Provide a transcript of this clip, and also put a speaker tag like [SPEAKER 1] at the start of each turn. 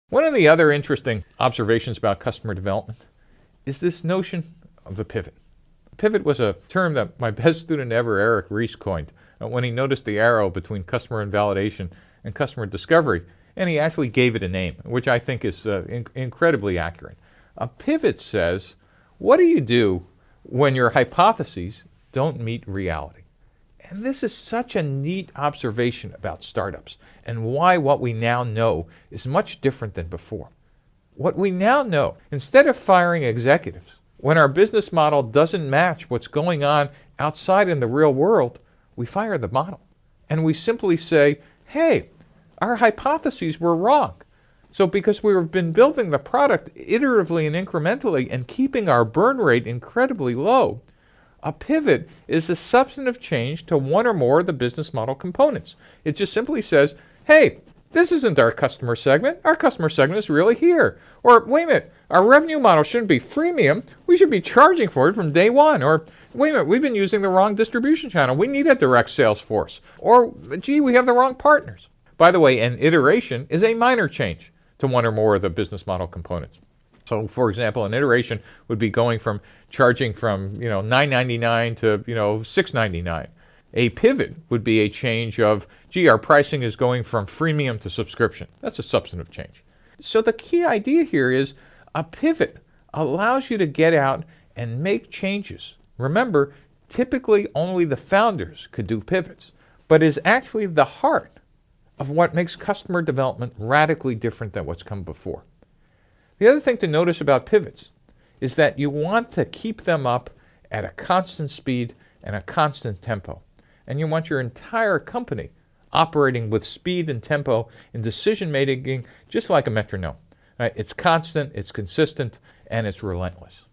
[SPEAKER 1] One of the other interesting observations about customer development is this notion of the pivot. Pivot was a term that my best student ever, Eric Ries, coined when he noticed the arrow between customer invalidation and customer discovery, and he actually gave it a name, which I think is incredibly accurate. A pivot says, what do you do when your hypotheses don't meet reality? And this is such a neat observation about startups and why what we now know is much different than before. What we now know, instead of firing executives, when our business model doesn't match what's going on outside in the real world, we fire the model. And we simply say, hey, our hypotheses were wrong. So because we've been building the product iteratively and incrementally and keeping our burn rate incredibly low, a pivot is a substantive change to one or more of the business model components. It just simply says, hey, this isn't our customer segment. Our customer segment is really here. Or, wait a minute, our revenue model shouldn't be freemium. We should be charging for it from day one. Or, wait a minute, we've been using the wrong distribution channel. We need a direct sales force. Or, gee, we have the wrong partners. By the way, an iteration is a minor change to one or more of the business model components. So, for example, an iteration would be going from charging from $9.99 to $6.99. A pivot would be a change of, gee, our pricing is going from freemium to subscription. That's a substantive change. So the key idea here is a pivot allows you to get out and make changes. Remember, typically only the founders could do pivots, but is actually the heart of what makes customer development radically different than what's come before. The other thing to notice about pivots is that you want to keep them up at a constant speed and a constant tempo. And you want your entire company operating with speed and tempo in decision making just like a metronome. Right? It's constant, it's consistent, and it's relentless.